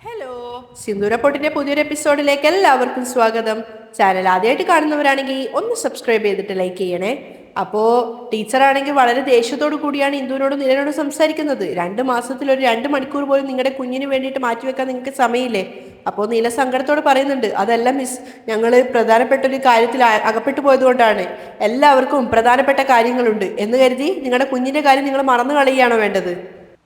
Hello, സിന്ദൂര പൊട്ടിന്റെ പുതിയൊരു എപ്പിസോഡിലേക്ക് എല്ലാവർക്കും സ്വാഗതം. ചാനൽ ആദ്യമായിട്ട് കാണുന്നവരാണെങ്കിൽ ഒന്ന് സബ്സ്ക്രൈബ് ചെയ്തിട്ട് ലൈക്ക് ചെയ്യണേ. അപ്പോ ടീച്ചറാണെങ്കിൽ വളരെ ദേഷ്യത്തോടു കൂടിയാണ് ഇന്ദുവിനോടും നിലനോടും സംസാരിക്കുന്നത്. 2 മാസത്തിൽ ഒരു 2 മണിക്കൂർ പോലും നിങ്ങളുടെ കുഞ്ഞിന് വേണ്ടിയിട്ട് മാറ്റിവെക്കാൻ നിങ്ങൾക്ക് സമയമില്ലേ? അപ്പോൾ നീല സങ്കടത്തോട് പറയുന്നുണ്ട്, അതല്ല മിസ്, ഞങ്ങൾ പ്രധാനപ്പെട്ട ഒരു കാര്യത്തിൽ അകപ്പെട്ടു പോയതുകൊണ്ടാണ്. എല്ലാവർക്കും പ്രധാനപ്പെട്ട കാര്യങ്ങളുണ്ട് എന്ന് കരുതി നിങ്ങളുടെ കുഞ്ഞിന്റെ കാര്യം നിങ്ങൾ മറന്നു കളയുകയാണോ വേണ്ടത്?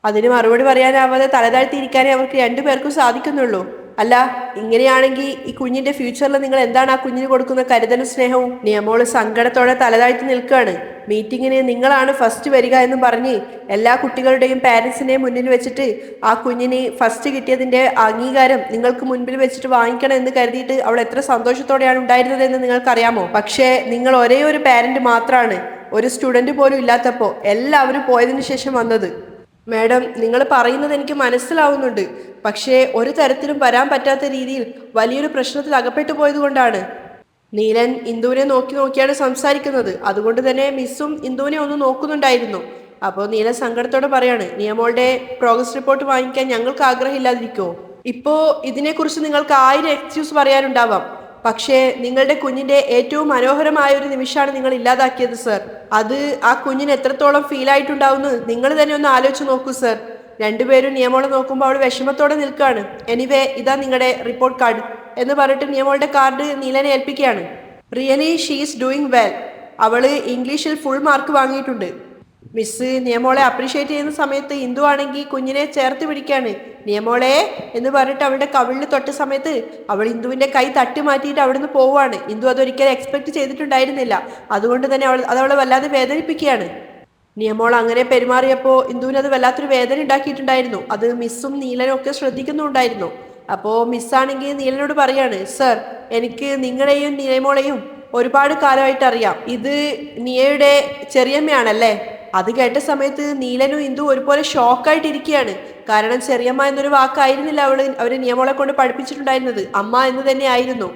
അതിന് മറുപടി പറയാനാവാതെ തലതാഴ്ത്തിയിരിക്കാനേ അവർക്ക് രണ്ടുപേർക്കും സാധിക്കുന്നുള്ളൂ. അല്ല, ഇങ്ങനെയാണെങ്കിൽ ഈ കുഞ്ഞിന്റെ ഫ്യൂച്ചറിൽ നിങ്ങൾ എന്താണ് ആ കുഞ്ഞിന് കൊടുക്കുന്ന കരുതലും സ്നേഹവും? നിയമോള് സങ്കടത്തോടെ തലതാഴ്ത്തി നിൽക്കുകയാണ്. മീറ്റിങ്ങിന് നിങ്ങളാണ് ഫസ്റ്റ് വരിക എന്ന് പറഞ്ഞ് എല്ലാ കുട്ടികളുടെയും പാരൻസിനെ മുന്നിൽ വെച്ചിട്ട് ആ കുഞ്ഞിന് ഫസ്റ്റ് കിട്ടിയതിന്റെ അംഗീകാരം നിങ്ങൾക്ക് മുൻപിൽ വെച്ചിട്ട് വാങ്ങിക്കണം എന്ന് കരുതിയിട്ട് അവൾ എത്ര സന്തോഷത്തോടെയാണ് ഉണ്ടായിരുന്നതെന്ന് നിങ്ങൾക്കറിയാമോ? പക്ഷേ നിങ്ങൾ ഒരേ ഒരു പാരന്റ് മാത്രമാണ്, ഒരു സ്റ്റുഡന്റ് പോലും ഇല്ലാത്തപ്പോൾ എല്ലാവരും പോയതിനു ശേഷം വന്നത്. മാഡം, നിങ്ങൾ പറയുന്നത് എനിക്ക് മനസ്സിലാവുന്നുണ്ട്. പക്ഷേ ഒരു തരത്തിലും വരാൻ പറ്റാത്ത രീതിയിൽ വലിയൊരു പ്രശ്നത്തിൽ അകപ്പെട്ടു പോയതുകൊണ്ടാണ്. നീലൻ ഇന്ദുവിനെ നോക്കിയാണ് സംസാരിക്കുന്നത്. അതുകൊണ്ട് തന്നെ മിസ്സും ഇന്ദുവിനെ ഒന്ന് നോക്കുന്നുണ്ടായിരുന്നു. അപ്പോൾ നീലൻ സങ്കടത്തോടെ പറയാണ്, നിയമോളുടെ പ്രോഗ്രസ് റിപ്പോർട്ട് വാങ്ങിക്കാൻ ഞങ്ങൾക്ക് ആഗ്രഹമില്ലാതിരിക്കുമോ? ഇപ്പോ ഇതിനെക്കുറിച്ച് നിങ്ങൾക്ക് 1000 എക്സ്ക്യൂസ് പറയാനുണ്ടാവാം. പക്ഷേ നിങ്ങളുടെ കുഞ്ഞിന്റെ ഏറ്റവും മനോഹരമായ ഒരു നിമിഷമാണ് നിങ്ങൾ ഇല്ലാതാക്കിയത് സർ. അത് ആ കുഞ്ഞിന് എത്രത്തോളം ഫീൽ ആയിട്ടുണ്ടാവുമെന്ന് നിങ്ങൾ തന്നെ ഒന്ന് ആലോചിച്ച് നോക്കൂ സർ. രണ്ടുപേരും നിയമോളെ നോക്കുമ്പോൾ അവൾ വിഷമത്തോടെ നിൽക്കുകയാണ്. എനിവേ, ഇതാ നിങ്ങളുടെ റിപ്പോർട്ട് കാർഡ് എന്ന് പറഞ്ഞിട്ട് നിയമോളുടെ കാർഡ് നീലനെ ഏൽപ്പിക്കുകയാണ്. Really she is doing well. അവള് ഇംഗ്ലീഷിൽ ഫുൾ മാർക്ക് വാങ്ങിയിട്ടുണ്ട്. മിസ് നിയമോളെ അപ്രീഷിയേറ്റ് ചെയ്യുന്ന സമയത്ത് ഇന്ദു ആണെങ്കിൽ കുഞ്ഞിനെ ചേർത്ത് പിടിക്കാണ്. നിയമോളെ എന്ന് പറഞ്ഞിട്ട് അവളുടെ കവിളിൽ തൊട്ട സമയത്ത് അവൾ ഇന്ദുവിന്റെ കൈ തട്ടി മാറ്റിയിട്ട് അവിടുന്ന് പോവുകയാണ്. ഇന്ദു അതൊരിക്കലും എക്സ്പെക്ട് ചെയ്തിട്ടുണ്ടായിരുന്നില്ല. അതുകൊണ്ട് തന്നെ അതവളെ വല്ലാതെ വേദനിപ്പിക്കുകയാണ്. നിയമോൾ അങ്ങനെ പെരുമാറിയപ്പോൾ ഇന്ദുവിന് അത് വല്ലാത്തൊരു വേദന ഉണ്ടാക്കിയിട്ടുണ്ടായിരുന്നു. അത് മിസ്സും നീലനും ഒക്കെ ശ്രദ്ധിക്കുന്നുണ്ടായിരുന്നു. അപ്പോൾ മിസ്സാണെങ്കിൽ നീലനോട് പറയാണ്, സർ, എനിക്ക് നിങ്ങളെയും നിയമോളെയും ഒരുപാട് കാലമായിട്ട് അറിയാം. ഇത് നിയയുടെ ചെറിയമ്മയാണല്ലേ? അത് കേട്ട സമയത്ത് നീലനും ഇന്ദു ഒരുപോലെ ഷോക്കായിട്ടിരിക്കുകയാണ്. കാരണം ചെറിയമ്മ എന്നൊരു വാക്കായിരുന്നില്ല അവര് നിയമോളെ കൊണ്ട് പഠിപ്പിച്ചിട്ടുണ്ടായിരുന്നത്, അമ്മ എന്ന് തന്നെ ആയിരുന്നു.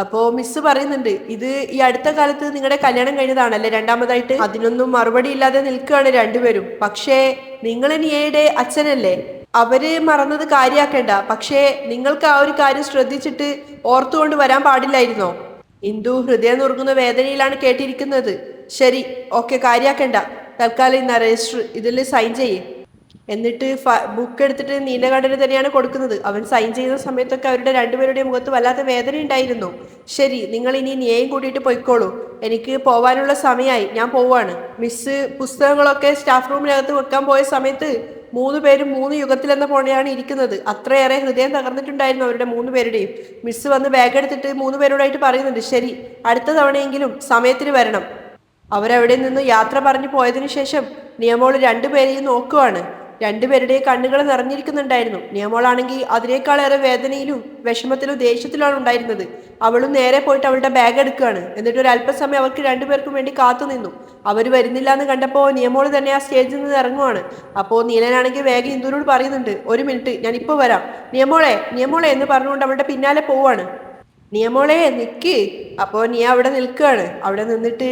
അപ്പോ മിസ് പറയുന്നുണ്ട്, ഇത് ഈ അടുത്ത കാലത്ത് നിങ്ങളുടെ കല്യാണം കഴിഞ്ഞതാണല്ലേ രണ്ടാമതായിട്ട്? അതിനൊന്നും മറുപടി ഇല്ലാതെ നിൽക്കുകയാണ് രണ്ടുപേരും. പക്ഷേ നിങ്ങൾ നിയയുടെ അച്ഛനല്ലേ? അവര് മറന്നത് കാര്യാക്കണ്ട. പക്ഷേ നിങ്ങൾക്ക് ആ ഒരു കാര്യം ശ്രദ്ധിച്ചിട്ട് ഓർത്തുകൊണ്ട് വരാൻ പാടില്ലായിരുന്നോ? ഇന്ദു ഹൃദയം നുറുങ്ങുന്ന വേദനയിലാണ് കേട്ടിരിക്കുന്നത്. ശരി, ഓക്കെ, കാര്യാക്കണ്ട. തൽക്കാലം ഇന്ന് രജിസ്റ്റർ ഇതിൽ സൈൻ ചെയ്യേ. എന്നിട്ട് ബുക്ക് എടുത്തിട്ട് നീലകണ്ഠന് തന്നെയാണ് കൊടുക്കുന്നത്. അവൻ സൈൻ ചെയ്യുന്ന സമയത്തൊക്കെ അവരുടെ രണ്ടുപേരുടെയും മുഖത്ത് വല്ലാത്ത വേദന ഉണ്ടായിരുന്നു. ശരി, നിങ്ങൾ ഇനി നിയെയും കൂട്ടിയിട്ട് പൊയ്ക്കോളൂ. എനിക്ക് പോവാനുള്ള സമയമായി, ഞാൻ പോവാണ്. മിസ് പുസ്തകങ്ങളൊക്കെ സ്റ്റാഫ് റൂമിനകത്ത് വെക്കാൻ പോയ സമയത്ത് 3 പേരും 3 യുഗത്തിലെന്ന പോലെയാണ് ഇരിക്കുന്നത്. അത്രയേറെ ഹൃദയം തകർന്നിട്ടുണ്ടായിരുന്നു അവരുടെ 3 പേരുടെയും. മിസ് വന്ന് ബാഗ് എടുത്തിട്ട് 3 പേരോടായിട്ട് പറയുന്നുണ്ട്, ശരി, അടുത്ത തവണയെങ്കിലും സമയത്തിന് വരണം. അവരവിടെ നിന്ന് യാത്ര പറഞ്ഞു പോയതിനു ശേഷം നിയമോൾ രണ്ടുപേരെയും നോക്കുവാണ്. രണ്ടുപേരുടെയും കണ്ണുകൾ നിറഞ്ഞിരിക്കുന്നുണ്ടായിരുന്നു. നിയമോളാണെങ്കിൽ അതിനേക്കാളേറെ വേദനയിലും വിഷമത്തിലും ദേഷ്യത്തിലാണ് ഉണ്ടായിരുന്നത്. അവളും നേരെ പോയിട്ട് അവളുടെ ബാഗ് എടുക്കുകയാണ്. എന്നിട്ട് ഒരു അല്പസമയം അവർക്ക് രണ്ടുപേർക്കും വേണ്ടി കാത്തു നിന്നു. അവർ വരുന്നില്ല എന്ന് കണ്ടപ്പോൾ നിയമോൾ തന്നെ ആ സ്റ്റേജിൽ നിന്ന് ഇറങ്ങുവാണ്. അപ്പോൾ നീലനാണെങ്കിൽ വേഗം ഇന്ദുവിനോട് പറയുന്നുണ്ട്, 1 മിനിറ്റ്, ഞാൻ ഇപ്പോൾ വരാം. നിയമോളെ എന്ന് പറഞ്ഞുകൊണ്ട് അവളുടെ പിന്നാലെ പോവാണ്. നിയമോളെ നിക്ക്. അപ്പോൾ നീ അവിടെ നിൽക്കുകയാണ്. അവിടെ നിന്നിട്ട്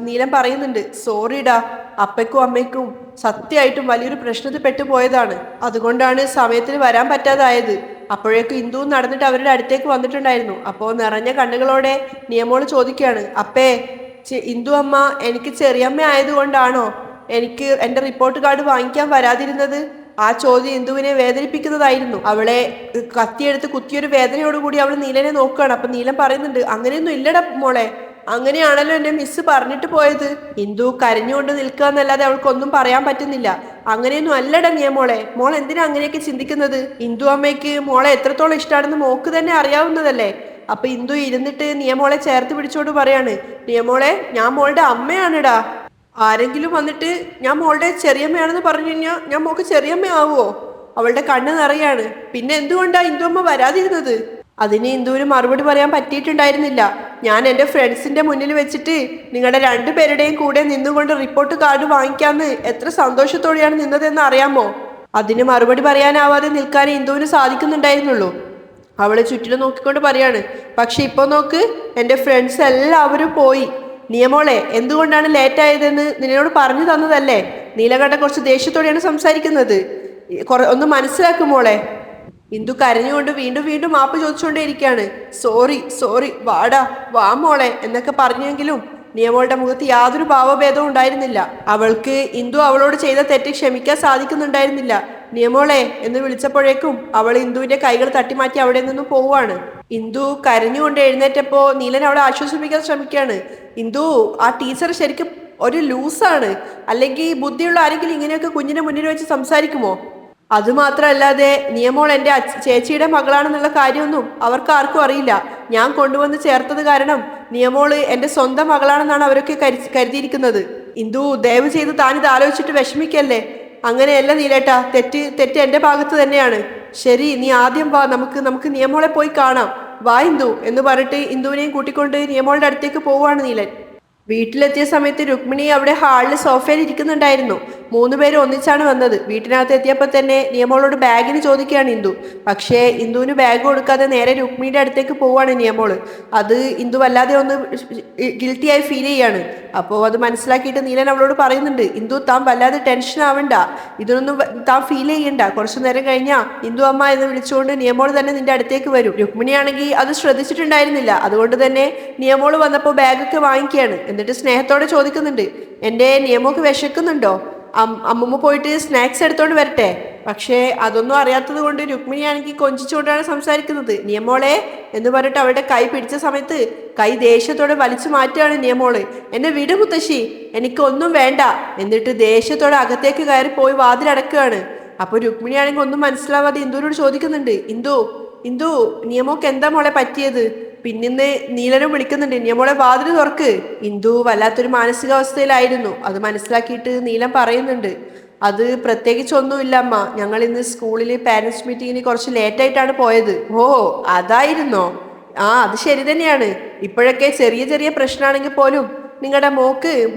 നീലൻ പറയുന്നുണ്ട്, സോറിടാ, അപ്പയ്ക്കും അമ്മയ്ക്കും സത്യമായിട്ടും വലിയൊരു പ്രശ്നത്തിൽ പെട്ടുപോയതാണ്. അതുകൊണ്ടാണ് സമയത്തിന് വരാൻ പറ്റാതായത്. അപ്പോഴേക്കും ഇന്ദു നടന്നിട്ട് അവരുടെ അടുത്തേക്ക് വന്നിട്ടുണ്ടായിരുന്നു. അപ്പോൾ നിറഞ്ഞ കണ്ണുകളോടെ നിയമോള് ചോദിക്കുകയാണ്, അപ്പേ, ഇന്ദു അമ്മ എനിക്ക് ചെറിയമ്മ ആയതുകൊണ്ടാണോ എനിക്ക് എൻ്റെ റിപ്പോർട്ട് കാർഡ് വാങ്ങിക്കാൻ വരാതിരുന്നത്? ആ ചോദ്യം ഇന്ദുവിനെ വേദനിപ്പിക്കുന്നതായിരുന്നു. അവളെ കത്തിയെടുത്ത് കുത്തിയൊരു വേദനയോടുകൂടി അവൾ നീലനെ നോക്കുകയാണ്. അപ്പൊ നീലൻ പറയുന്നുണ്ട്, അങ്ങനെയൊന്നും ഇല്ലടാ മോളെ, അങ്ങനെയാണല്ലോ എന്നെ മിസ് പറഞ്ഞിട്ട് പോയത്. ഇന്ദു കരഞ്ഞുകൊണ്ട് നിൽക്കുക എന്നല്ലാതെ അവൾക്കൊന്നും പറയാൻ പറ്റുന്നില്ല. അങ്ങനെയൊന്നും അല്ലടാ നിയമോളെ, മോൾ എന്തിനാ അങ്ങനെയൊക്കെ ചിന്തിക്കുന്നത്? ഇന്ദു അമ്മയ്ക്ക് മോളെ എത്രത്തോളം ഇഷ്ടമാണെന്ന് മോക്ക് തന്നെ അറിയാവുന്നതല്ലേ? അപ്പൊ ഇന്ദു ഇരുന്നിട്ട് നിയമോളെ ചേർത്ത് പിടിച്ചോണ്ട് പറയാണ്, നിയമോളെ, ഞാൻ മോളുടെ അമ്മയാണിടാ. ആരെങ്കിലും വന്നിട്ട് ഞാൻ മോളുടെ ചെറിയമ്മയാണെന്ന് പറഞ്ഞു കഴിഞ്ഞാൽ ഞാൻ മോക്ക് ചെറിയമ്മയാവോ? അവളുടെ കണ്ണ് നിറയാണ്. പിന്നെ എന്തുകൊണ്ടാ ഇന്ദു അമ്മ വരാതിരുന്നത്? അതിന് ഇന്ദുവിന് മറുപടി പറയാൻ പറ്റിയിട്ടുണ്ടായിരുന്നില്ല. ഞാൻ എൻ്റെ ഫ്രണ്ട്സിന്റെ മുന്നിൽ വെച്ചിട്ട് നിങ്ങളുടെ 2 പേരുടെയും കൂടെ നിന്നുകൊണ്ട് റിപ്പോർട്ട് കാർഡ് വാങ്ങിക്കാന്ന് എത്ര സന്തോഷത്തോടെയാണ് നിന്നതെന്ന് അറിയാമോ? അതിന് മറുപടി പറയാനാവാതെ നിൽക്കാനേ ഇന്ദുവിന് സാധിക്കുന്നുണ്ടായിരുന്നുള്ളൂ. അവളെ ചുറ്റിലും നോക്കിക്കൊണ്ട് പറയാണ്, പക്ഷെ ഇപ്പൊ നോക്ക്, എൻ്റെ ഫ്രണ്ട്സ് എല്ലാവരും പോയി. നിയമോളെ, എന്തുകൊണ്ടാണ് ലേറ്റ് ആയതെന്ന് നിന്നോട് പറഞ്ഞു തന്നതല്ലേ? നീലകണ്ഠൻ കുറച്ച് ദേഷ്യത്തോടെയാണ് സംസാരിക്കുന്നത്. ഒന്ന് മനസ്സിലാക്കും മോളെ. ഇന്ദു കരഞ്ഞുകൊണ്ട് വീണ്ടും വീണ്ടും മാപ്പ് ചോദിച്ചുകൊണ്ടേ ഇരിക്കുകയാണ്. സോറി സോറി, വാടാ വാ മോളെ എന്നൊക്കെ പറഞ്ഞെങ്കിലും നിയമോളുടെ മുഖത്ത് യാതൊരു ഭാവഭേദവും ഉണ്ടായിരുന്നില്ല. അവൾക്ക് ഇന്ദു അവളോട് ചെയ്ത തെറ്റ് ക്ഷമിക്കാൻ സാധിക്കുന്നുണ്ടായിരുന്നില്ല. നിയമോളെ എന്ന് വിളിച്ചപ്പോഴേക്കും അവൾ ഇന്ദുവിന്റെ കൈകൾ തട്ടിമാറ്റി അവിടെ നിന്നും പോവുകയാണ്. ഇന്ദു കരഞ്ഞുകൊണ്ട് എഴുന്നേറ്റപ്പോ നീലൻ അവളെ ആശ്വസിപ്പിക്കാൻ ശ്രമിക്കുകയാണ്. ഇന്ദു, ആ ടീച്ചർ ശരിക്കും ഒരു ലൂസാണ്. അല്ലെങ്കിൽ ബുദ്ധിയുള്ള ആരെങ്കിലും ഇങ്ങനെയൊക്കെ കുഞ്ഞിനെ മുന്നിൽ വെച്ച് സംസാരിക്കുമോ? അതുമാത്രമല്ലാതെ നിയമോൾ എൻ്റെ ചേച്ചിയുടെ മകളാണെന്നുള്ള കാര്യമൊന്നും അവർക്ക് ആർക്കും അറിയില്ല. ഞാൻ കൊണ്ടുവന്ന് ചേർത്തത് കാരണം നിയമോള് എൻ്റെ സ്വന്തം മകളാണെന്നാണ് അവരൊക്കെ കരുതിയിരിക്കുന്നത്. ഇന്ദു, ദയവ് ചെയ്ത് താനിത് ആലോചിച്ചിട്ട് വിഷമിക്കല്ലേ. അങ്ങനെയല്ല നീലേട്ടാ, തെറ്റ് എൻ്റെ ഭാഗത്ത് തന്നെയാണ്. ശരി, നീ ആദ്യം വാ, നമുക്ക് നിയമോളെ പോയി കാണാം. വാ ഇന്ദു എന്ന് പറഞ്ഞിട്ട് ഇന്ദുവിനെയും കൂട്ടിക്കൊണ്ട് നിയമോളുടെ അടുത്തേക്ക് പോവുകയാണ് നീലൻ. വീട്ടിലെത്തിയ സമയത്ത് രുക്മിണി അവിടെ ഹാളിൽ സോഫയിൽ ഇരിക്കുന്നുണ്ടായിരുന്നു. 3 പേര് ഒന്നിച്ചാണ് വന്നത്. വീട്ടിനകത്ത് എത്തിയപ്പോൾ തന്നെ നിയമോളോട് ബാഗിന് ചോദിക്കുകയാണ് ഇന്ദു. പക്ഷേ ഇന്ദുവിന് ബാഗ് കൊടുക്കാതെ നേരെ രുക്മിണിയുടെ അടുത്തേക്ക് പോവാണ് നിയമോള്. അത് ഇന്ദു വല്ലാതെ ഒന്ന് ഗിൽറ്റിയായി ഫീൽ ചെയ്യാണ്. അപ്പോൾ അത് മനസ്സിലാക്കിയിട്ട് നീലൻ അവളോട് പറയുന്നുണ്ട്, ഇന്ദു താൻ വല്ലാതെ ടെൻഷൻ ആവണ്ട, ഇതൊന്നും താൻ ഫീൽ ചെയ്യണ്ട. കുറച്ചു നേരം കഴിഞ്ഞാൽ ഇന്ദു അമ്മ എന്ന് വിളിച്ചുകൊണ്ട് നിയമോള് തന്നെ നിന്റെ അടുത്തേക്ക് വരും. രുക്മിണിയാണെങ്കിൽ അത് ശ്രദ്ധിച്ചിട്ടുണ്ടായിരുന്നില്ല. അതുകൊണ്ട് തന്നെ നിയമോള് വന്നപ്പോൾ ബാഗൊക്കെ വാങ്ങിക്കുകയാണ്. എന്നിട്ട് സ്നേഹത്തോടെ ചോദിക്കുന്നുണ്ട്, എൻ്റെ നിയമമൊക്കെ വിശക്കുന്നുണ്ടോ? അമ്മമ്മ പോയിട്ട് സ്നാക്സ് എടുത്തോണ്ട് വരട്ടെ. പക്ഷേ അതൊന്നും അറിയാത്തത് കൊണ്ട് രുക്മിണിയാണെങ്കിൽ കൊഞ്ചിച്ചുകൊണ്ടാണ് സംസാരിക്കുന്നത്. നിയമോളെ എന്ന് പറഞ്ഞിട്ട് അവരുടെ കൈ പിടിച്ച സമയത്ത് കൈ ദേഷ്യത്തോടെ വലിച്ചു മാറ്റുകയാണ് നിയമോള്. എന്നെ വിട് മുത്തശ്ശി, എനിക്കൊന്നും വേണ്ട. എന്നിട്ട് ദേഷ്യത്തോടെ അകത്തേക്ക് കയറി പോയി വാതിലടക്കുകയാണ്. അപ്പൊ രുക്മിണിയാണെങ്കിൽ ഒന്നും മനസ്സിലാവാതെ ഇന്ദുവിനോട് ചോദിക്കുന്നുണ്ട്, ഇന്ദു നിയമോക്ക് എന്താ മോളെ പറ്റിയത്? പിന്നിന്ന് നീലനും വിളിക്കുന്നുണ്ട്, നിയമോളെ വാതിൽ തുറക്ക്. ഇന്ദു വല്ലാത്തൊരു മാനസികാവസ്ഥയിലായിരുന്നു. അത് മനസ്സിലാക്കിയിട്ട് നീലം പറയുന്നുണ്ട്, അത് പ്രത്യേകിച്ചൊന്നുമില്ല അമ്മ, ഞങ്ങൾ ഇന്ന് സ്കൂളിൽ പാരന്റ്സ് മീറ്റിങ്ങിന് കുറച്ച് ലേറ്റായിട്ടാണ് പോയത്. ഓ അതായിരുന്നോ? ആ അത് ശരി തന്നെയാണ്. ഇപ്പോഴൊക്കെ ചെറിയ ചെറിയ പ്രശ്നമാണെങ്കിൽ പോലും നിങ്ങളുടെ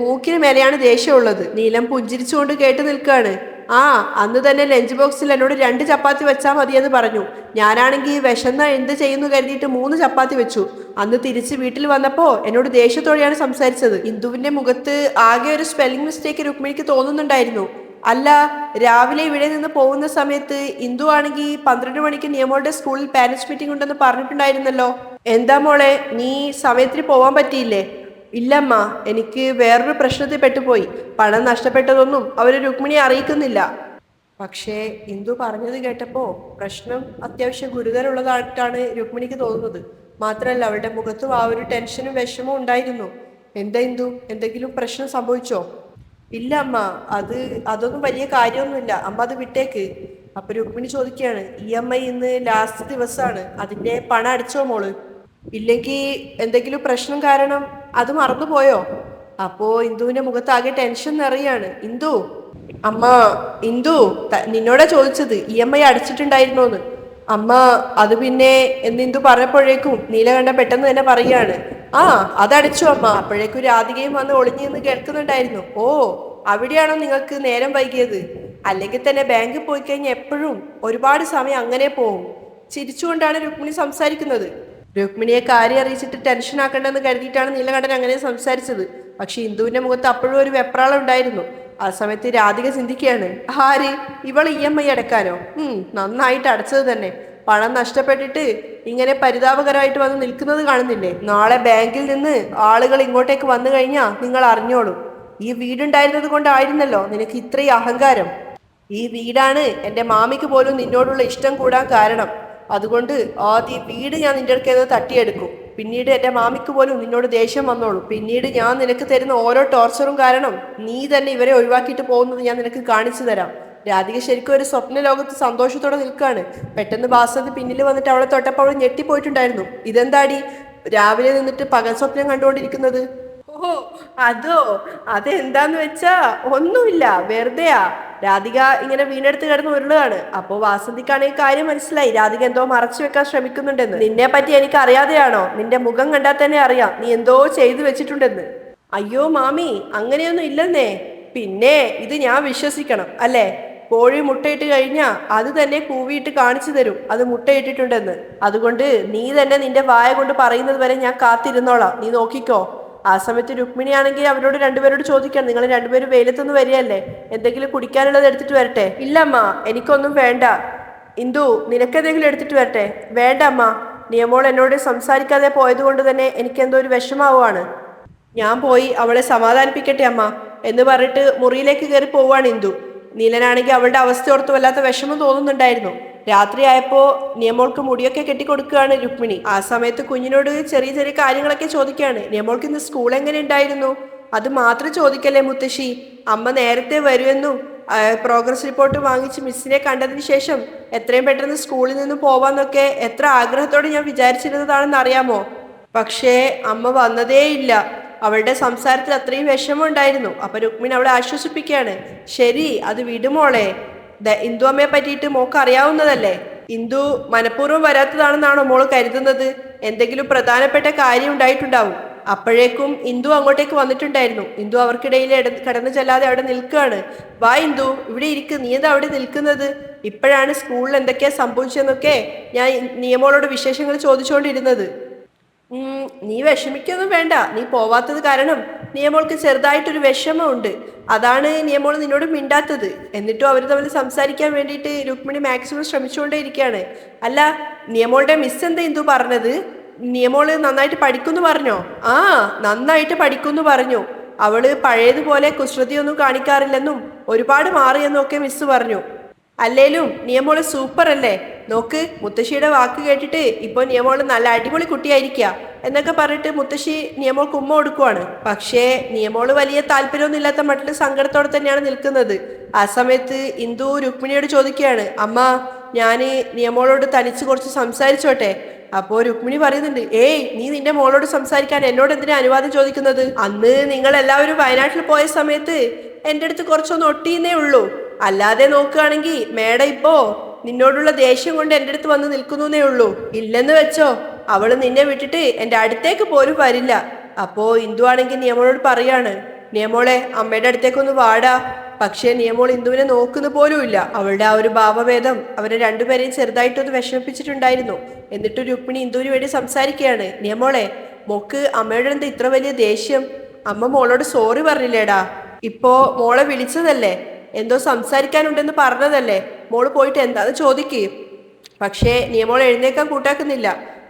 മൂക്കിന് മേലെയാണ് ദേഷ്യമുള്ളത്. നീലം പുഞ്ചിരിച്ചുകൊണ്ട് കേട്ടു നിൽക്കുകയാണ്. ആ അന്ന് തന്നെ ലഞ്ച് ബോക്സിൽ എന്നോട് 2 ചപ്പാത്തി വെച്ചാൽ മതിയെന്ന് പറഞ്ഞു. ഞാനാണെങ്കിൽ വിശന്ന എന്ത് ചെയ്യുന്നു കരുതിയിട്ട് 3 ചപ്പാത്തി വെച്ചു. അന്ന് തിരിച്ച് വീട്ടിൽ വന്നപ്പോ എന്നോട് ദേഷ്യത്തോടെയാണ് സംസാരിച്ചത്. ഇന്ദുവിന്റെ മുഖത്ത് ആകെ ഒരു സ്പെല്ലിംഗ് മിസ്റ്റേക്ക് രുക്മിണിക്ക് തോന്നുന്നുണ്ടായിരുന്നു. അല്ല, രാവിലെ ഇവിടെ നിന്ന് പോകുന്ന സമയത്ത് ഇന്ദു ആണെങ്കിൽ 12 മണിക്ക് നിയമോളുടെ സ്കൂളിൽ പാരന്റ്സ് മീറ്റിംഗ് ഉണ്ടെന്ന് പറഞ്ഞിട്ടുണ്ടായിരുന്നല്ലോ. എന്താ മോളെ, നീ സമയത്തിന് പോവാൻ പറ്റിയില്ലേ? ഇല്ലമ്മ, എനിക്ക് വേറൊരു പ്രശ്നത്തിൽ പെട്ടുപോയി. പണം നഷ്ടപ്പെട്ടതൊന്നും അവർ രുക്മിണിയെ അറിയിക്കുന്നില്ല. പക്ഷേ ഇന്ദു പറഞ്ഞത് കേട്ടപ്പോൾ പ്രശ്നം അത്യാവശ്യം ഗുരുതരമുള്ളതായിട്ടാണ് രുക്മിണിക്ക് തോന്നുന്നത്. മാത്രമല്ല അവളുടെ മുഖത്തും ആ ഒരു ടെൻഷനും വിഷമവും ഉണ്ടായിരുന്നു. എന്താ ഇന്ദു, എന്തെങ്കിലും പ്രശ്നം സംഭവിച്ചോ? ഇല്ല അമ്മ, അതൊന്നും വലിയ കാര്യമൊന്നുമില്ല അമ്മ, അത് വിട്ടേക്ക്. അപ്പൊ രുക്മിണി ചോദിക്കുകയാണ്, EMI ഇന്ന് ലാസ്റ്റ് ദിവസമാണ്, അതിന്റെ പണം അടിച്ചോ മോള്? ഇല്ലെങ്കിൽ എന്തെങ്കിലും പ്രശ്നം കാരണം അത് മറന്നുപോയോ? അപ്പോ ഇന്ദുവിന്റെ മുഖത്താകെ ടെൻഷൻ നിറയാണ്. ഇന്ദു നിന്നോടാ ചോദിച്ചത് EMI അടച്ചിട്ടുണ്ടായിരുന്നോന്ന്. അമ്മ അത് പിന്നെ എന്നിന്ദു പറഞ്ഞപ്പോഴേക്കും നീലകണ്ഠൻ പെട്ടെന്ന് തന്നെ പറയാണ്, ആ അതടച്ചു അമ്മ. അപ്പോഴേക്കും രാധികയും വന്ന് ഒളിഞ്ഞു നിന്ന് കേൾക്കുന്നുണ്ടായിരുന്നു. ഓ അവിടെയാണോ നിങ്ങൾക്ക് നേരം വൈകിയത്? അല്ലെങ്കിൽ തന്നെ ബാങ്കിൽ പോയി കഴിഞ്ഞാൽ എപ്പോഴും ഒരുപാട് സമയം അങ്ങനെ പോവും. ചിരിച്ചുകൊണ്ടാണ് രുക്മിണി സംസാരിക്കുന്നത്. രുക്മിണിയെ കാര്യം അറിയിച്ചിട്ട് ടെൻഷൻ ആക്കണ്ടെന്ന് കരുതിയിട്ടാണ് നീലകണ്ഠൻ അങ്ങനെ സംസാരിച്ചത്. പക്ഷെ ഇന്ദുവിന്റെ മുഖത്ത് അപ്പോഴും ഒരു വെപ്രാളം ഉണ്ടായിരുന്നു. ആ സമയത്ത് രാധിക ചിന്തിക്കുകയാണ്, ആര് ഇവൾ EMI അടക്കാനോ? നന്നായിട്ട് അടച്ചത് തന്നെ. പണം നഷ്ടപ്പെട്ടിട്ട് ഇങ്ങനെ പരിതാപകരമായിട്ട് വന്ന് നിൽക്കുന്നത് കാണുന്നില്ലേ? നാളെ ബാങ്കിൽ നിന്ന് ആളുകൾ ഇങ്ങോട്ടേക്ക് വന്നു കഴിഞ്ഞാൽ നിങ്ങൾ അറിഞ്ഞോളും. ഈ വീടുണ്ടായിരുന്നത് കൊണ്ടായിരുന്നല്ലോ നിനക്ക് ഇത്രയും അഹങ്കാരം. ഈ വീടാണ് എൻ്റെ മാമിക്ക് പോലും നിന്നോടുള്ള ഇഷ്ടം കൂടാൻ കാരണം. അതുകൊണ്ട് ആദ്യം വീട് ഞാൻ നിന്റെ അടുക്കൽ തട്ടിയെടുക്കും. പിന്നീട് എൻ്റെ മാമിക്ക് പോലും നിന്നോട് ദേഷ്യം വന്നോളൂ. പിന്നീട് ഞാൻ നിനക്ക് തരുന്ന ഓരോ ടോർച്ചറും കാരണം നീ തന്നെ ഇവരെ ഒഴിവാക്കിയിട്ട് പോകുന്നത് ഞാൻ നിനക്ക് കാണിച്ചു തരാം. രാധിക ശരിക്കും ഒരു സ്വപ്ന ലോകത്ത് സന്തോഷത്തോടെ നിൽക്കുകയാണ്. പെട്ടെന്ന് വാസന്തി പിന്നിൽ വന്നിട്ട് അവളെ തൊട്ടപ്പോൾ അവൾ ഞെട്ടിപ്പോയിട്ടുണ്ടായിരുന്നു. ഇതെന്താടി രാവിലെ നിന്നിട്ട് പകൽ സ്വപ്നം കണ്ടുകൊണ്ടിരിക്കുന്നത്? ഓ അതെന്താന്ന് വെച്ചാ ഒന്നുമില്ല, വെറുതെയാ. രാധിക ഇങ്ങനെ വീണെടുത്ത് കിടന്ന് ഉരുളുകയാണ്. അപ്പോ വാസന്തിക്കാണെങ്കിൽ കാര്യം മനസ്സിലായി, രാധിക എന്തോ മറച്ചു വെക്കാൻ ശ്രമിക്കുന്നുണ്ടെന്ന്. നിന്നെ പറ്റി എനിക്ക് അറിയാതെയാണോ? നിന്റെ മുഖം കണ്ടാൽ തന്നെ അറിയാം നീ എന്തോ ചെയ്തു വെച്ചിട്ടുണ്ടെന്ന്. അയ്യോ മാമി, അങ്ങനെയൊന്നും ഇല്ലെന്നേ. പിന്നെ ഇത് ഞാൻ വിശ്വസിക്കണം അല്ലേ? കോഴി മുട്ടയിട്ട് കഴിഞ്ഞാൽ അത് തന്നെ കൂവിയിട്ട് കാണിച്ചു തരും അത് മുട്ടയിട്ടിട്ടുണ്ടെന്ന്. അതുകൊണ്ട് നീ തന്നെ നിന്റെ വായ കൊണ്ട് പറയുന്നത് വരെ ഞാൻ കാത്തിരുന്നോളാം, നീ നോക്കിക്കോ. ആ സമയത്ത് രുക്മിണിയാണെങ്കിൽ അവരോട് രണ്ടുപേരോട് ചോദിക്കണം, നിങ്ങൾ രണ്ടുപേരും വെയിലത്തൊന്നും വരികയല്ലേ, എന്തെങ്കിലും കുടിക്കാനുള്ളത് എടുത്തിട്ട് വരട്ടെ? ഇല്ലമ്മ, എനിക്കൊന്നും വേണ്ട. ഇന്ദു നിനക്കെന്തെങ്കിലും എടുത്തിട്ട് വരട്ടെ? വേണ്ട അമ്മ, നിയമോൾ എന്നോട് സംസാരിക്കാതെ പോയത് കൊണ്ട് തന്നെ എനിക്ക് എന്തോ ഒരു വിഷമാവുകയാണ്. ഞാൻ പോയി അവളെ സമാധാനിപ്പിക്കട്ടെ അമ്മ എന്ന് പറഞ്ഞിട്ട് മുറിയിലേക്ക് കയറി പോവാണ് ഇന്ദു. നീലനാണെങ്കിൽ അവളുടെ അവസ്ഥ ഓർത്ത് വല്ലാത്ത വിഷമം തോന്നുന്നുണ്ടായിരുന്നു. രാത്രിയായപ്പോ നിയമോൾക്ക് മുടിയൊക്കെ കെട്ടിക്കൊടുക്കുകയാണ് രുക്മിണി. ആ സമയത്ത് കുഞ്ഞിനോട് ചെറിയ ചെറിയ കാര്യങ്ങളൊക്കെ ചോദിക്കുകയാണ്. നിയമോൾക്ക് ഇന്ന് സ്കൂൾ എങ്ങനെ ഉണ്ടായിരുന്നു? അത് മാത്രം ചോദിക്കല്ലേ മുത്തശ്ശി, അമ്മ നേരത്തെ വരുമെന്നും പ്രോഗ്രസ് റിപ്പോർട്ട് വാങ്ങിച്ച് മിസ്സിനെ കണ്ടതിന് ശേഷം എത്രയും പെട്ടെന്ന് സ്കൂളിൽ നിന്ന് പോവാന്നൊക്കെ എത്ര ആഗ്രഹത്തോടെ ഞാൻ വിചാരിച്ചിരുന്നതാണെന്ന് അറിയാമോ? പക്ഷേ അമ്മ വന്നതേയില്ല. അവളുടെ സംസാരത്തിൽ അത്രയും വിഷമം ഉണ്ടായിരുന്നു. അപ്പൊ രുക്മിണി അവളെ ആശ്വസിപ്പിക്കുകയാണ്. ശരി, അത് വിടുമോളെ, ഇന്ദു അമ്മയെ പറ്റിയിട്ട് മോക്ക് അറിയാവുന്നതല്ലേ. ഇന്ദു മനഃപൂർവ്വം വരാത്തതാണെന്നാണോ മോള് കരുതുന്നത്? എന്തെങ്കിലും പ്രധാനപ്പെട്ട കാര്യം ഉണ്ടായിട്ടുണ്ടാവും. അപ്പോഴേക്കും ഇന്ദു അങ്ങോട്ടേക്ക് വന്നിട്ടുണ്ടായിരുന്നു. ഇന്ദു അവർക്കിടയിൽ കടന്നു ചെല്ലാതെ അവിടെ നിൽക്കുകയാണ്. വാ ഇന്ദു, ഇവിടെ ഇരിക്ക്, നീ എന്താ അവിടെ നിൽക്കുന്നത്? ഇപ്പോഴാണ് സ്കൂളിൽ എന്തൊക്കെയാ സംഭവിച്ചതെന്നൊക്കെ ഞാൻ നിയമോളോട് വിശേഷങ്ങൾ ചോദിച്ചുകൊണ്ടിരുന്നത്. നീ വിഷമിക്കൊന്നും വേണ്ട. നീ പോവാത്തത് കാരണം നിയമോൾക്ക് ചെറുതായിട്ടൊരു വിഷമമുണ്ട്. അതാണ് നിയമോൾ നിന്നോട് മിണ്ടാത്തത്. എന്നിട്ടും അവർ തമ്മിൽ സംസാരിക്കാൻ വേണ്ടിയിട്ട് രുക്മിണി മാക്സിമം ശ്രമിച്ചുകൊണ്ടേ ഇരിക്കുകയാണ്. അല്ല, നിയമോളുടെ മിസ് എന്താ ഇന്ദു പറഞ്ഞത്? നിയമോള് നന്നായിട്ട് പഠിക്കുന്നു പറഞ്ഞോ? ആ, നന്നായിട്ട് പഠിക്കുന്നു പറഞ്ഞു. അവള് പഴയതുപോലെ കുസൃതിയൊന്നും കാണിക്കാറില്ലെന്നും ഒരുപാട് മാറിയെന്നും ഒക്കെ മിസ് പറഞ്ഞു. അല്ലേലും നിയമോള് സൂപ്പർ അല്ലേ? നോക്ക്, മുത്തശ്ശിയുടെ വാക്ക് കേട്ടിട്ട് ഇപ്പൊ നിയമോള് നല്ല അടിപൊളി കുട്ടിയായിരിക്കുക എന്നൊക്കെ പറഞ്ഞിട്ട് മുത്തശ്ശി നിയമോൾക്ക് ഉമ്മ കൊടുക്കുവാണ്. പക്ഷേ നിയമോള് വലിയ താല്പര്യമൊന്നും ഇല്ലാത്ത മട്ടിൽ സങ്കടത്തോടെ തന്നെയാണ് നിൽക്കുന്നത്. ആ സമയത്ത് ഇന്ദു രുക്മിണിയോട് ചോദിക്കുകയാണ്, അമ്മ, ഞാന് നിയമോളോട് തനിച്ച് കുറച്ച് സംസാരിച്ചോട്ടെ? അപ്പോ രുക്മിണി പറയുന്നുണ്ട്, ഏയ്, നീ നിന്റെ മോളോട് സംസാരിക്കാൻ എന്നോട് എന്തിനാ അനുവാദം ചോദിക്കുന്നത്? അന്ന് നിങ്ങൾ എല്ലാവരും വയനാട്ടിൽ പോയ സമയത്ത് എൻ്റെ അടുത്ത് കുറച്ചൊന്ന് ഒട്ടിയെന്നേ ഉള്ളൂ. അല്ലാതെ നോക്കുകയാണെങ്കിൽ മേഡം ഇപ്പോ നിന്നോടുള്ള ദേഷ്യം കൊണ്ട് എൻ്റെ അടുത്ത് വന്ന് നിൽക്കുന്നേ ഉള്ളൂ. ഇല്ലെന്ന് വെച്ചോ, അവള് നിന്നെ വിട്ടിട്ട് എൻ്റെ അടുത്തേക്ക് പോലും വരില്ല. അപ്പോ ഇന്ദു ആണെങ്കിൽ നിയമോളോട് പറയാണ്, നിയമോളെ, അമ്മയുടെ അടുത്തേക്കൊന്ന് വാടാ. പക്ഷേ നിയമോൾ ഇന്ദുവിനെ നോക്കുന്ന പോലുമില്ല. അവളുടെ ആ ഒരു ഭാവഭേദം അവരെ രണ്ടുപേരെയും ചെറുതായിട്ടൊന്ന് വിഷമിപ്പിച്ചിട്ടുണ്ടായിരുന്നു. എന്നിട്ട് രുക്മിണി ഇന്ദുവിന് വേണ്ടി സംസാരിക്കുകയാണ്. നിയമോളെ, മോക്ക് അമ്മയുടെ എന്താ ഇത്ര വലിയ ദേഷ്യം? അമ്മ മോളോട് സോറി പറഞ്ഞില്ലേടാ? ഇപ്പോ മോളെ വിളിച്ചതല്ലേ, എന്തോ സംസാരിക്കാനുണ്ടെന്ന് പറഞ്ഞതല്ലേ, മോള് പോയിട്ട് എന്താന്ന് ചോദിക്ക്. പക്ഷേ നിയമോൾ എഴുന്നേക്കാൻ കൂട്ടാക്കുന്നില്ല.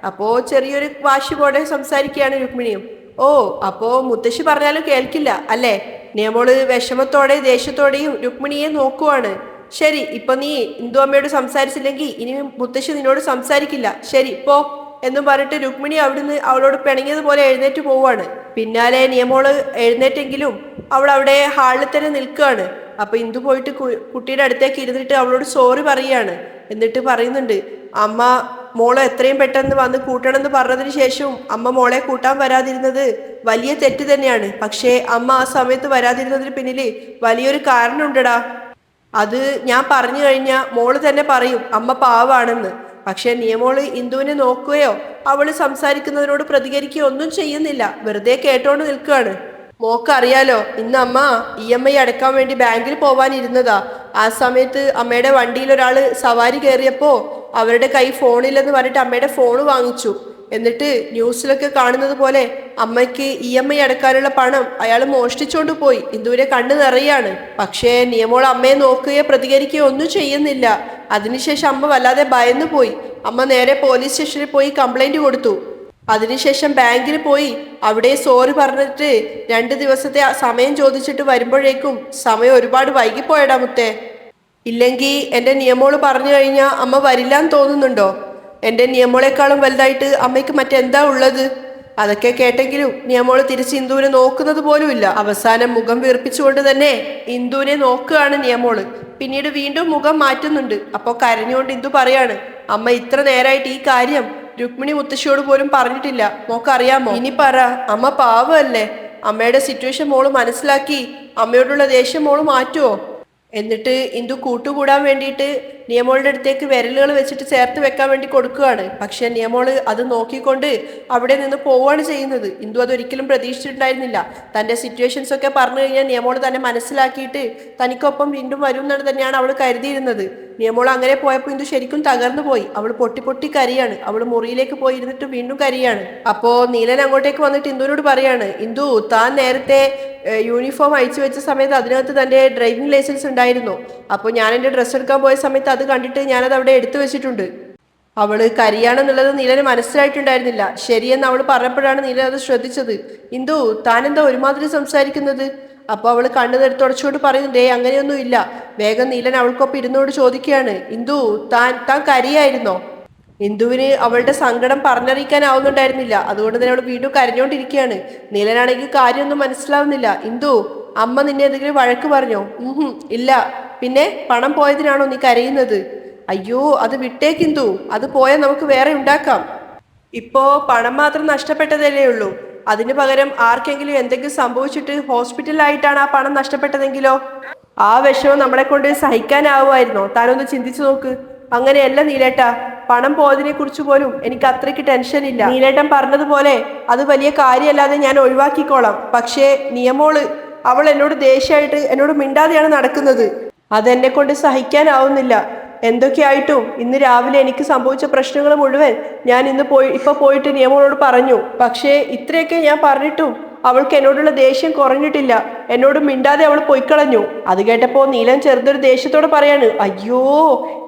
അപ്പോ ചെറിയൊരു വാശി പോലെ സംസാരിക്കുകയാണ് രുക്മിണിയും. ഓ, അപ്പോ മുത്തശ്ശി പറഞ്ഞാലും കേൾക്കില്ല അല്ലേ? നിയമോള് വിഷമത്തോടെ ദേഷ്യത്തോടെയും രുക്മിണിയെ നോക്കുവാണ്. ശരി, ഇപ്പൊ നീ ഇന്ദു അമ്മയോട് സംസാരിച്ചില്ലെങ്കിൽ ഇനി മുത്തശ്ശി നിന്നോട് സംസാരിക്കില്ല. ശരി, പോ എന്നും പറഞ്ഞിട്ട് രുക്മിണി അവിടുന്ന് അവളോട് പിണങ്ങിയതുപോലെ എഴുന്നേറ്റ് പോവാണ്. പിന്നാലെ നിയമോള് എഴുന്നേറ്റെങ്കിലും അവൾ അവിടെ ഹാളിൽ തന്നെ നിൽക്കുകയാണ്. അപ്പൊ ഇന്ദു പോയിട്ട് കുട്ടിയുടെ അടുത്തേക്ക് ഇരുന്നിട്ട് അവളോട് സോറി പറയാണ്. എന്നിട്ട് പറയുന്നുണ്ട്, അമ്മ മോളെ എത്രയും പെട്ടെന്ന് വന്ന് കൂട്ടണമെന്ന് പറഞ്ഞതിന് ശേഷവും അമ്മ മോളെ കൂട്ടാൻ വരാതിരുന്നത് വലിയ തെറ്റ് തന്നെയാണ്. പക്ഷേ അമ്മ ആ സമയത്ത് വരാതിരുന്നതിന് പിന്നിൽ വലിയൊരു കാരണമുണ്ടടാ. അത് ഞാൻ പറഞ്ഞു കഴിഞ്ഞാൽ മോള് തന്നെ പറയും അമ്മ പാവാണെന്ന്. പക്ഷെ നിയമോള് ഇന്ദുവിനെ നോക്കുകയോ അവള് സംസാരിക്കുന്നതിനോട് പ്രതികരിക്കുകയോ ഒന്നും ചെയ്യുന്നില്ല. വെറുതെ കേട്ടോണ്ട് നിൽക്കുകയാണ്. മോക്കറിയാലോ, ഇന്ന് അമ്മ EMI അടക്കാൻ വേണ്ടി ബാങ്കിൽ പോവാനിരുന്നതാ. ആ സമയത്ത് അമ്മയുടെ വണ്ടിയിൽ ഒരാള് സവാരി കയറിയപ്പോ അവരുടെ കൈ ഫോണില്ലെന്ന് പറഞ്ഞിട്ട് അമ്മയുടെ ഫോണ് വാങ്ങിച്ചു. എന്നിട്ട് ന്യൂസിലൊക്കെ കാണുന്നത് പോലെ അമ്മയ്ക്ക് EMI അടക്കാനുള്ള പണം അയാൾ മോഷ്ടിച്ചോണ്ട് പോയി. ഇന്ദുവിനെ കണ്ണു നിറയാണ്. പക്ഷേ നിയമോൾ അമ്മയെ നോക്കുകയോ പ്രതികരിക്കുകയോ ഒന്നും ചെയ്യുന്നില്ല. അതിനുശേഷം അമ്മ വല്ലാതെ ഭയന്നു പോയി. അമ്മ നേരെ പോലീസ് സ്റ്റേഷനിൽ പോയി കംപ്ലൈന്റ് കൊടുത്തു. അതിനുശേഷം ബാങ്കിൽ പോയി അവിടെ സോറി പറഞ്ഞിട്ട് 2 ദിവസത്തെ സമയം ചോദിച്ചിട്ട് വരുമ്പോഴേക്കും സമയം ഒരുപാട് വൈകിപ്പോയടാ മുത്തേ. ഇല്ലെങ്കിൽ എൻ്റെ നിയമോള് പറഞ്ഞു കഴിഞ്ഞാൽ അമ്മ വരില്ലാന്ന് തോന്നുന്നുണ്ടോ? എൻ്റെ നിയമോളെക്കാളും വലുതായിട്ട് അമ്മയ്ക്ക് മറ്റെന്താ ഉള്ളത്? അതൊക്കെ കേട്ടെങ്കിലും നിയമോള് തിരിച്ച് ഇന്ദുവിനെ നോക്കുന്നത് പോലുമില്ല. അവസാനം മുഖം വീർപ്പിച്ചുകൊണ്ട് തന്നെ ഇന്ദുവിനെ നോക്കുകയാണ് നിയമോള്. പിന്നീട് വീണ്ടും മുഖം മാറ്റുന്നുണ്ട്. അപ്പോൾ കരഞ്ഞുകൊണ്ട് ഇന്ദു പറയാണ്, അമ്മ ഇത്ര നേരമായിട്ട് ഈ കാര്യം രുക്മിണി മുത്തശ്ശിയോട് പോലും പറഞ്ഞിട്ടില്ല. മോക്കറിയാമോ? ഇനി പറ, അമ്മ പാവമല്ലേ? അമ്മയുടെ സിറ്റുവേഷൻ മോള് മനസ്സിലാക്കി അമ്മയോടുള്ള ദേഷ്യം മോള് മാറ്റുമോ? എന്നിട്ട് ഇന്ദു കൂട്ടുകൂടാൻ വേണ്ടിയിട്ട് നിയമോളുടെ അടുത്തേക്ക് വിരലുകൾ വെച്ചിട്ട് ചേർത്ത് വെക്കാൻ വേണ്ടി കൊടുക്കുകയാണ്. പക്ഷെ നിയമോള് അത് നോക്കിക്കൊണ്ട് അവിടെ നിന്ന് പോവുകയാണ് ചെയ്യുന്നത്. ഇന്ദു അതൊരിക്കലും പ്രതീക്ഷിച്ചിട്ടുണ്ടായിരുന്നില്ല. തൻ്റെ സിറ്റുവേഷൻസ് ഒക്കെ പറഞ്ഞു കഴിഞ്ഞാൽ നിയമോള് തന്നെ മനസ്സിലാക്കിയിട്ട് തനിക്കൊപ്പം വീണ്ടും വരും എന്നാണ് തന്നെയാണ് അവൾ കരുതിയിരുന്നത്. നിയമോൾ അങ്ങനെ പോയപ്പോൾ ഇന്ദു ശരിക്കും തകർന്നു പോയി. അവൾ പൊട്ടി പൊട്ടി കരിയാണ്. അവൾ മുറിയിലേക്ക് പോയി ഇരുന്നിട്ട് വീണ്ടും കരിയാണ്. അപ്പോൾ നീലൻ അങ്ങോട്ടേക്ക് വന്നിട്ട് ഇന്ദുവിനോട് പറയാണ്, ഇന്ദു, താൻ നേരത്തെ യൂണിഫോം അയച്ചു വെച്ച സമയത്ത് അതിനകത്ത് തൻ്റെ ഡ്രൈവിംഗ് ലൈസൻസ് ഉണ്ടായിരുന്നു. അപ്പോൾ ഞാൻ എൻ്റെ ഡ്രസ്സ് എടുക്കാൻ പോയ സമയത്ത് അത് കണ്ടിട്ട് ഞാനത് അവിടെ എടുത്തു വെച്ചിട്ടുണ്ട്. അവള് കരിയാണെന്നുള്ളത് നീലന് മനസ്സിലായിട്ടുണ്ടായിരുന്നില്ല. ശരിയെന്ന് അവൾ പറഞ്ഞപ്പോഴാണ് നീലൻ അത് ശ്രദ്ധിച്ചത്. ഇന്ദു, താനെന്താ ഒരുമാതിരി സംസാരിക്കുന്നത്? അപ്പൊ അവള് കണ്ണു തുടച്ചുകൊണ്ട് പറയുന്നുണ്ടേ അങ്ങനെയൊന്നും ഇല്ല. വേഗം നീലൻ അവൾക്കൊപ്പം ഇരുന്നോട് ചോദിക്കുകയാണ്, ഇന്ദു, താൻ കരിയായിരുന്നോ? ഇന്ദുവിന് അവളുടെ സങ്കടം പറഞ്ഞറിയിക്കാനാവുന്നുണ്ടായിരുന്നില്ല. അതുകൊണ്ട് തന്നെ അവൾ വീണ്ടും കരഞ്ഞോണ്ടിരിക്കുകയാണ്. നീലനാണെങ്കിൽ കാര്യമൊന്നും മനസ്സിലാവുന്നില്ല. ഇന്ദു, അമ്മ നിന്നെ എന്തെങ്കിലും വഴക്ക് പറഞ്ഞോ? ഇല്ല. പിന്നെ പണം പോയതിനാണോ നീ കരയുന്നത്? അയ്യോ, അത് വിട്ടേക്കിന്തു, അത് പോയാൽ നമുക്ക് വേറെ ഉണ്ടാക്കാം. ഇപ്പോ പണം മാത്രം നഷ്ടപ്പെട്ടതല്ലേ ഉള്ളൂ. അതിനു പകരം ആർക്കെങ്കിലും എന്തെങ്കിലും സംഭവിച്ചിട്ട് ഹോസ്പിറ്റലിലായിട്ടാണ് ആ പണം നഷ്ടപ്പെട്ടതെങ്കിലോ? ആ വിഷമം നമ്മളെ കൊണ്ട് സഹിക്കാനാവുമായിരുന്നോ? താനൊന്ന് ചിന്തിച്ചു നോക്ക്. അങ്ങനെയല്ല നീലേട്ടാ, പണം പോയതിനെ കുറിച്ച് പോലും എനിക്ക് അത്രയ്ക്ക് ടെൻഷൻ ഇല്ല. നീലേട്ടൻ പറഞ്ഞതുപോലെ അത് വലിയ കാര്യമല്ലാതെ ഞാൻ ഒഴിവാക്കിക്കോളാം. പക്ഷേ നിയമോള്, അവൾ എന്നോട് ദേഷ്യമായിട്ട് എന്നോട് മിണ്ടാതെയാണ് നടക്കുന്നത്. അതെന്നെ കൊണ്ട് സഹിക്കാനാവുന്നില്ല. എന്തൊക്കെയായിട്ടും ഇന്ന് രാവിലെ എനിക്ക് സംഭവിച്ച പ്രശ്നങ്ങൾ മുഴുവൻ ഞാൻ ഇപ്പൊ പോയിട്ട് നിയമോളോട് പറഞ്ഞു. പക്ഷേ ഇത്രയൊക്കെ ഞാൻ പറഞ്ഞിട്ടും അവൾക്ക് എന്നോടുള്ള ദേഷ്യം കുറഞ്ഞിട്ടില്ല. എന്നോട് മിണ്ടാതെ അവൾ പൊയ്ക്കളഞ്ഞു. അത് കേട്ടപ്പോ നീലൻ ചെറുതൊരു ദേഷ്യത്തോടെ പറയാണ്, അയ്യോ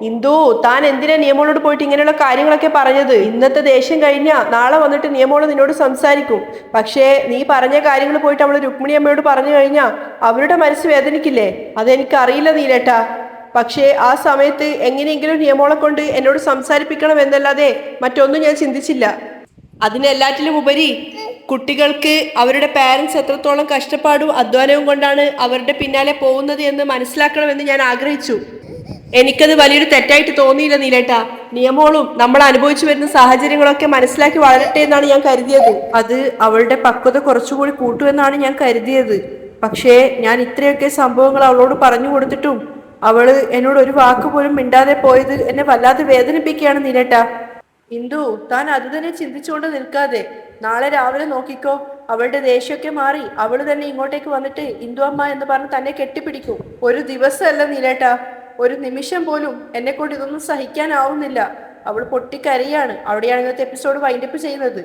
ഇന്ദു, താൻ എന്തിനാ നിയമോളോട് പോയിട്ട് ഇങ്ങനെയുള്ള കാര്യങ്ങളൊക്കെ പറഞ്ഞത്? ഇന്നത്തെ ദേഷ്യം കഴിഞ്ഞാ നാളെ വന്നിട്ട് നിയമോള് നിന്നോട് സംസാരിക്കും. പക്ഷേ നീ പറഞ്ഞ കാര്യങ്ങൾ പോയിട്ട് അവള് രുക്മിണി അമ്മയോട് പറഞ്ഞു കഴിഞ്ഞാ അവരുടെ മനസ്സ് വേദനിക്കില്ലേ? അതെനിക്കറിയില്ല നീലേട്ടാ. പക്ഷേ ആ സമയത്ത് എങ്ങനെയെങ്കിലും നിയമോളെ കൊണ്ട് എന്നോട് സംസാരിപ്പിക്കണം എന്നല്ലാതെ മറ്റൊന്നും ഞാൻ ചിന്തിച്ചില്ല. അതിനെല്ലാറ്റിലും ഉപരി കുട്ടികൾക്ക് അവരുടെ പാരൻസ് എത്രത്തോളം കഷ്ടപ്പാടും അധ്വാനവും കൊണ്ടാണ് അവരുടെ പിന്നാലെ പോകുന്നത് എന്ന് മനസ്സിലാക്കണമെന്ന് ഞാൻ ആഗ്രഹിച്ചു. എനിക്കത് വലിയൊരു തെറ്റായിട്ട് തോന്നിയില്ല നീലേട്ടാ. നിയമോളും നമ്മൾ അനുഭവിച്ചു വരുന്ന സാഹചര്യങ്ങളൊക്കെ മനസ്സിലാക്കി വളരട്ടെ എന്നാണ് ഞാൻ കരുതിയത്. അത് അവളുടെ പക്വത കുറച്ചുകൂടി കൂട്ടുമെന്നാണ് ഞാൻ കരുതിയത്. പക്ഷേ ഞാൻ ഇത്രയൊക്കെ സംഭവങ്ങൾ അവളോട് പറഞ്ഞു കൊടുത്തിട്ടും അവള് എന്നോട് ഒരു വാക്ക് പോലും മിണ്ടാതെ പോയത് എന്നെ വല്ലാതെ വേദനിപ്പിക്കുകയാണ് നീലേട്ടാ. ഇന്ദു, താൻ അത് തന്നെ ചിന്തിച്ചുകൊണ്ട് നിൽക്കാതെ നാളെ രാവിലെ നോക്കിക്കോ, അവളുടെ ദേഷ്യമൊക്കെ മാറി അവള് തന്നെ ഇങ്ങോട്ടേക്ക് വന്നിട്ട് ഇന്ദു അമ്മ എന്ന് പറഞ്ഞ് തന്നെ കെട്ടിപ്പിടിക്കും. ഒരു ദിവസമല്ല നീലേട്ടാ, ഒരു നിമിഷം പോലും എന്നെ കൊണ്ട് ഇതൊന്നും സഹിക്കാനാവുന്നില്ല. അവൾ പൊട്ടിക്കരയാണ്. അവിടെയാണ് ഇന്നത്തെ എപ്പിസോഡ് വൈൻഡപ്പ് ചെയ്യുന്നത്.